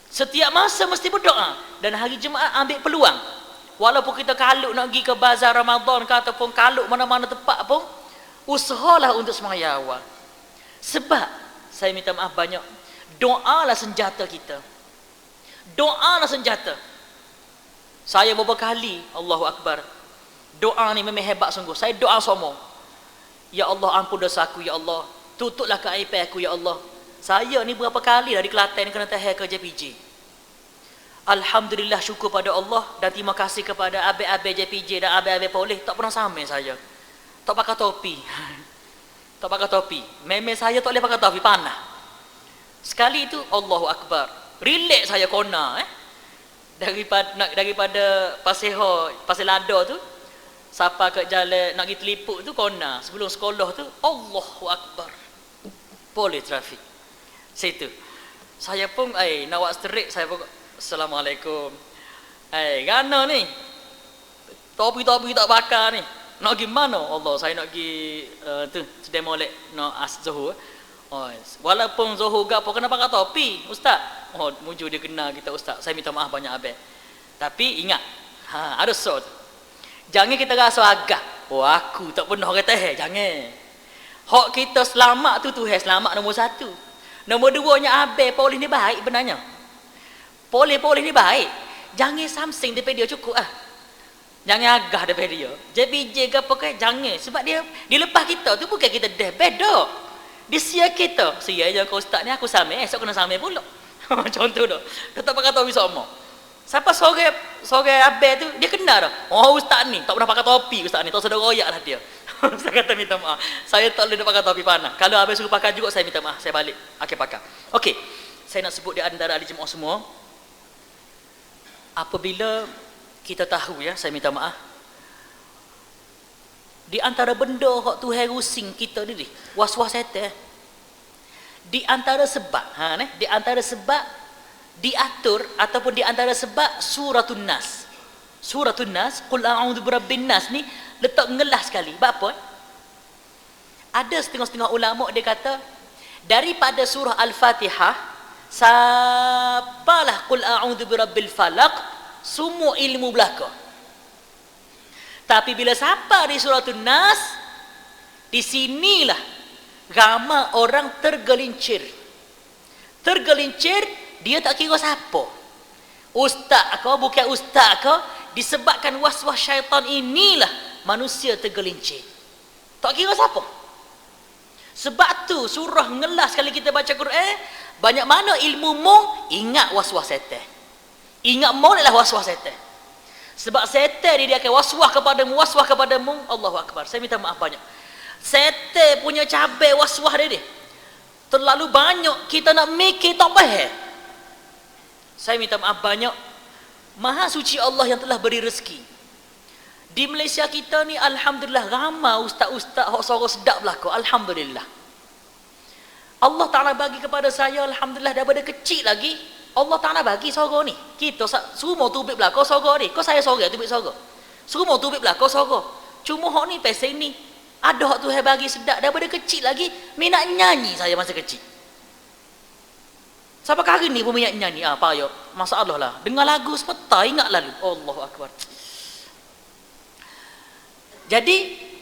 Setiap masa mesti berdoa. Dan hari Jumaat ambil peluang. Walaupun kita kaluk nak pergi ke bazar Ramadan ke ataupun kaluk mana-mana tempat pun, usahalah untuk semaya awal. Sebab saya minta maaf banyak, doalah senjata kita. Doalah senjata. Saya beberapa kali, Allahu Akbar, doa ni memang hebat sungguh. Saya doa semua. Ya Allah, ampun dosaku ya Allah. Tutuplah keaiban aku ya Allah. Saya ni berapa kali dari Kelantan kena tahir ke JPJ. Alhamdulillah, syukur pada Allah dan terima kasih kepada abang-abang JPJ dan abang-abang polis. Tak pernah sama saya. Tak pakai topi. Tak pakai topi. Memang saya tak boleh pakai topi, panah. Sekali itu Allahu Akbar. Relax saya kona daripada Pasir Lada tu sampai ke jalan nak pergi Telipuk tu kona. Sebelum sekolah tu Allahu Akbar. Polis trafik. Situ. Saya pun nak buat straight, saya pun Assalamualaikum. Gana ni? Topi tak bakar ni. Nak pergi mana? Allah, saya nak pergi tu sedang molek nak Zuhur. Oh, walaupun Zuhur gapo kena pakai topi, ustaz. Oh, mujur dia kena kita ustaz. Saya minta maaf banyak abang. Tapi ingat, ada sort. Jangan kita rasa agak. Oh, aku tak pernah kata jangan. Hak kita selamat tu Tuhan selamat nombor 1. Nombor 2-nya abang polis ni baik benarnya. Polis ni baik. Jangan something daripada dia cukup ah. Jangan agah daripada dia. JPJ ke apa ke jangan. Sebab dia lepas kita tu bukan kita dah beda. Dia sia kita. Sia je kau ustaz ni aku sama. Esok kena sama pula. Contoh dah. Dia tak pakai topi sama. Siapa sore abang tu dia kenal dah. Oh ustaz ni tak pernah pakai topi ustaz ni. Tak sedar royak lah dia. Saya kata minta maaf. Saya tak boleh pakai topi panah. Kalau abang suruh pakai juga saya minta maaf. Saya balik akan pakai. Okey. Saya nak sebut di antara ahli jemaah semua. Apabila kita tahu ya, saya minta maaf. Di antara benda hak Tuhan rusing kita ni, was-was setan. Di antara sebab, di antara sebab diatur ataupun di antara sebab suratun Nas. Suratul Nas, Qul a'udzu birabbin nas ni letak ngelas sekali. Sebab apa? Ada setengah-setengah ulama dia kata daripada surah Al-Fatihah sapalah Qul a'udzu birabbil falaq semua ilmu belaka. Tapi bila sampai di suratul Nas, di sinilah ramai orang tergelincir. Tergelincir, dia tak kira siapa. Ustaz ke, bukan ustaz ke, disebabkan was-was syaitan inilah manusia tergelincir. Tak kira siapa. Sebab tu surah ngelas kali kita baca Quran, banyak mana ilmu mu ingat was-was setan. Ingat mu adalah was-was setan. Sebab setan dia akan was-was kepadamu, Allahu Akbar. Saya minta maaf banyak. Setan punya cabai was-was dia. Terlalu banyak kita nak mikir tak faham. Saya minta maaf banyak. Maha suci Allah yang telah beri rezeki. Di Malaysia kita ni alhamdulillah ramai ustaz-ustaz hok suara sedap belaka. Alhamdulillah. Allah Taala bagi kepada saya alhamdulillah daripada kecil lagi Allah Taala bagi suara ni. Kita semua tubik belaka suara ni. Kau saya suara tubik suara. Semua tubik belaka suara. Cuma hok ni pasal ni ada hok Tuhan bagi sedap daripada kecil lagi minat nyanyi saya masa kecil. Sampai hari ni pun minat nyanyi. Payah. Masalah lah. Dengar lagu sepeta ingat lalu. Allahu Akbar. Jadi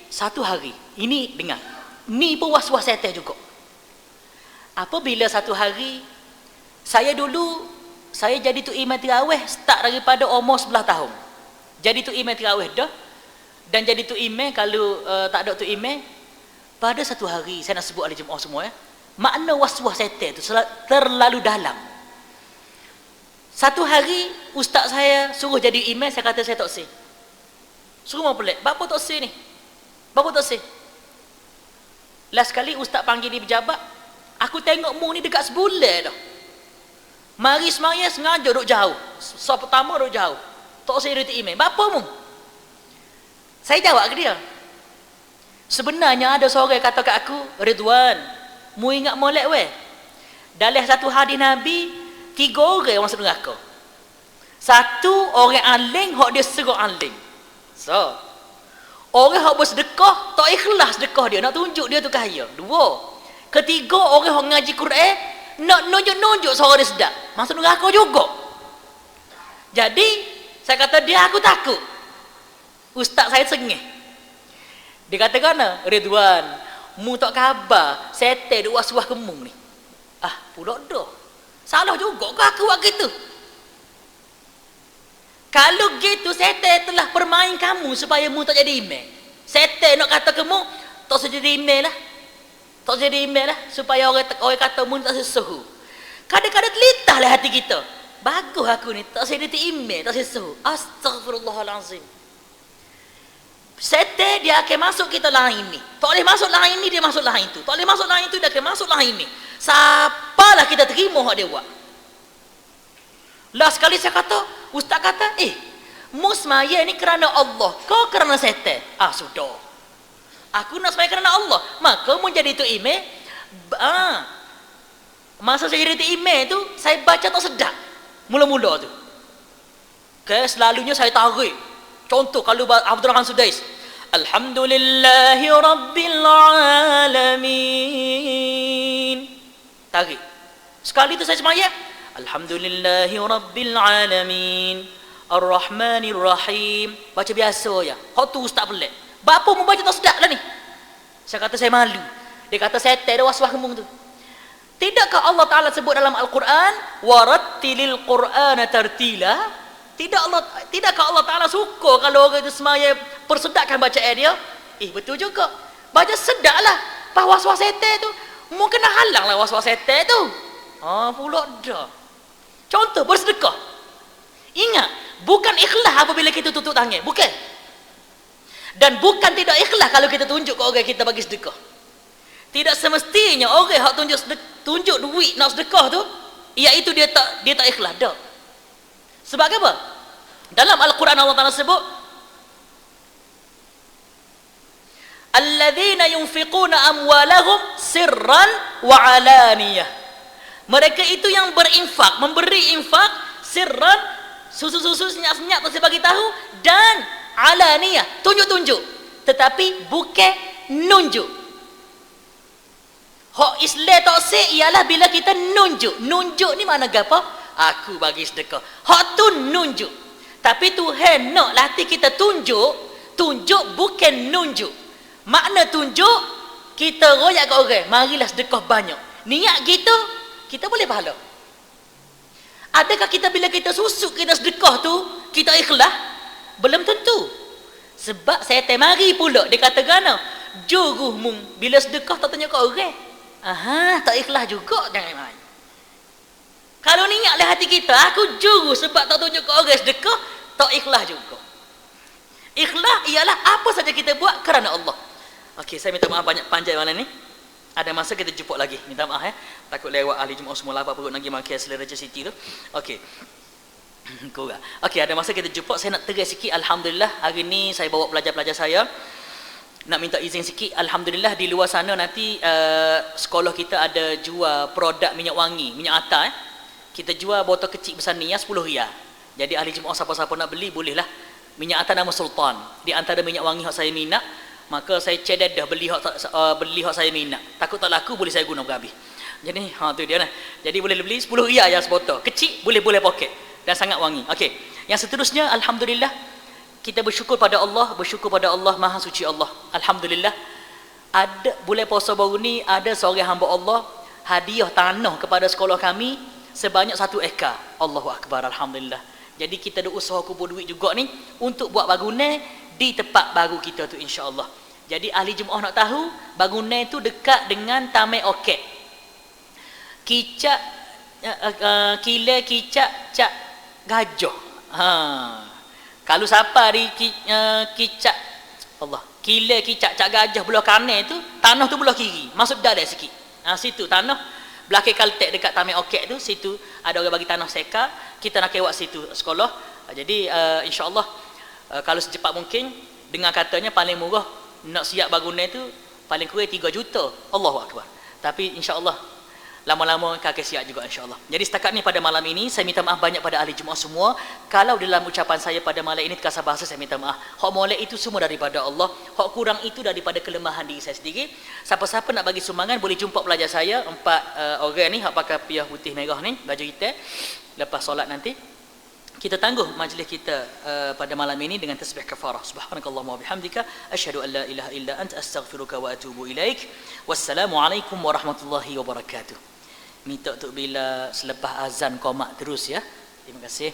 satu hari ini dengar. Ni pun was-was setan juga. Apabila satu hari saya jadi tu imam tarawih start daripada umur 11 tahun. Jadi tu imam tarawih dah. Dan jadi tu imam kalau tak ada tu imam pada satu hari saya nak sebut ahli jemaah semua ya. Makna was-was setan tu terlalu dalam. Satu hari ustaz saya suruh jadi imam, saya kata saya tak sih. Suruh mau pelik. Bapa tak sih ni? Bapa tak sih? Last kali ustaz panggil di pejabat, aku tengok mu ni dekat sebulan dah. Mari semaya sengaja duduk jauh. So pertama duduk jauh. Tak sih dari imam. Bapa mu? Saya jawab ke dia. Sebenarnya ada seorang yang kata kat aku, Ridwan, mu ingat molek weh. Dalam satu hadis Nabi, 3 orang masuk neraka. Satu orang aling, hak dia serok aling. So, orang hak bersedekah, tak ikhlas sedekah dia, nak tunjuk dia tu kaya. 2. Ketiga, orang hak ngaji Quran, nak nunjuk-nunjuk suara dia sedap. Masuk neraka juga. Jadi, saya kata dia aku takut. Ustaz saya sengih. Dia kata kena, Ridwan, mu tak khabar, setan duk was-was kemung ni. Pula dah. Salah juga ke aku buat gitu? Kalau gitu setan telah permain kamu supaya mu tak jadi imam. Setan nak kata kamu tak usah jadi imam lah. Tak usah jadi imam lah supaya orang kata mu tak sesuhu. Kadang-kadang telitahlah hati kita. Bagus aku ni tak usah jadi imam, tak sesuhu. Astaghfirullahalazim. Setan dia akan masuk kita lain ni. Tak boleh masuk lain ni, dia masuk lain tu. Tak boleh masuk lain tu, dia akan masuk lain ni. Siapalah kita terima hak dia buat. Last sekali saya kata, ustaz kata, mu semaya ni kerana Allah, kau kerana setan. Sudah. Aku nak semaya kerana Allah. Maka mu jadi tu imam. Masa saya jadi tu imam tu, saya baca tak sedap. Mula-mula tu. Selalunya saya tarik. Contoh kalau Abdul Rahman Sudais, Alhamdulillahi Rabbil Alamin. Tarik. Sekali tu saya semaya, Alhamdulillahi Rabbil Alamin, Ar-Rahmanir Rahim. Baca biasa je. Hak tu ustaz pelik. Bapa mu baca tak sedap lah ni. Saya kata saya malu. Dia kata setan ada was-was kemung tu. Tidakkah Allah Taala sebut dalam Al-Quran, warattilil Qur'ana tartila? Tidakkah Allah Taala suka kalau orang itu semaya persedapkan bacaan dia? Betul juga. Baca sedaplah. Pas was-was setan tu, mu kena halang lah was-was setan tu. Pula dah. Contoh bersedekah. Ingat, bukan ikhlas apabila kita tutup tangan, bukan. Dan bukan tidak ikhlas kalau kita tunjuk ke orang kita bagi sedekah. Tidak semestinya orang hak tunjuk duit nak sedekah tu, iaitu dia tak ikhlas dah. Sebab apa? Dalam Al-Quran Allah Taala sebut, alladzina yunfiquna amwalahum sirran wa alaniyah. Mereka itu yang berinfak, memberi infak sirran susu-susu senyap-senyap tak saya bagi tahu, dan alaniyah, tunjuk-tunjuk, tetapi bukan nunjuk. Hak Islam tak sah ialah bila kita nunjuk. Nunjuk ni mana gapo? Aku bagi sedekah. Hak tu nunjuk. Tapi Tuhan nak latih kita tunjuk. Tunjuk bukan nunjuk. Makna tunjuk, kita royak kat orang, marilah sedekah banyak. Niat gitu, kita boleh pahala. Adakah kita bila kita susuk kita sedekah tu, kita ikhlas? Belum tentu. Sebab saya temari pula, dia kata gana, juruhmu bila sedekah tak tanya kat orang. Aha, tak ikhlas juga jangan main. Kalau niat dalam hati kita, aku juru sebab tak tunjuk kat orang sedekah, tak ikhlas juga. Ikhlas ialah apa saja kita buat kerana Allah. Okey, saya minta maaf banyak panjang malam ni. Ada masa kita jumpa lagi. Minta maaf takut lewat ahli Jumaat semua lapar perut lagi makan selera City tu. Okey. Kurang. Okey, ada masa kita jumpa. Saya nak tegas sikit, alhamdulillah hari ni saya bawa pelajar-pelajar saya. Nak minta izin sikit, alhamdulillah di luar sana nanti sekolah kita ada jual produk minyak wangi, minyak atar. Kita jual botol kecil besar ni RM10. Jadi ahli Jumaat siapa-siapa nak beli bolehlah. Minyak atar nama Sultan. Di antara minyak wangi hak saya minat, maka saya cededah beli hak saya minat. Takut tak laku boleh saya guna berhabis. Jadi tu dia lah. Jadi boleh beli RM10 ya sebotol. Kecil boleh poket dan sangat wangi. Okey. Yang seterusnya alhamdulillah kita bersyukur pada Allah, Maha Suci Allah. Alhamdulillah. Ada bulan puasa baru ni ada seorang hamba Allah hadiah tanah kepada sekolah kami sebanyak 1 ekar. Allahu akbar, alhamdulillah. Jadi kita ada usaha kumpul duit juga ni untuk buat bangunan di tempat baru kita tu insya-Allah. Jadi ahli Jumaat nak tahu bangunan tu dekat dengan Taman Orchid. Kicak kile kicak cak gajah. Kalau siapa di kicak Allah, kile kicak cak gajah belah kanan tu, tanah tu belah kiri. Masuk dah sikit. Situ tanah belakang Kaltek dekat Taman Orchid tu, situ ada orang bagi tanah seka, kita nak kewak situ sekolah. Jadi insya-Allah kalau secepat mungkin, dengar katanya paling murah nak siap bangunan tu paling kurang 3 juta. Allahu akbar. Tapi insya-Allah lama-lama kakek siap juga insya-Allah. Jadi setakat ni pada malam ini saya minta maaf banyak pada ahli Jumaat semua. Kalau dalam ucapan saya pada malam ini terkasar bahasa, saya minta maaf. Hak molek itu semua daripada Allah. Hak kurang itu daripada kelemahan diri saya sendiri. Siapa-siapa nak bagi sumbangan boleh jumpa pelajar saya 4 orang ni hak pakai piyah putih merah ni, baju hitam. Lepas solat nanti kita tangguh majlis kita pada malam ini dengan tasbih kafarah. Subhanakallahumma wa bihamdika asyhadu an la ilaha illa anta astaghfiruka wa atubu ilaik. Wassalamualaikum warahmatullahi wabarakatuh. Minta untuk bila selepas azan qomat terus ya. Terima kasih.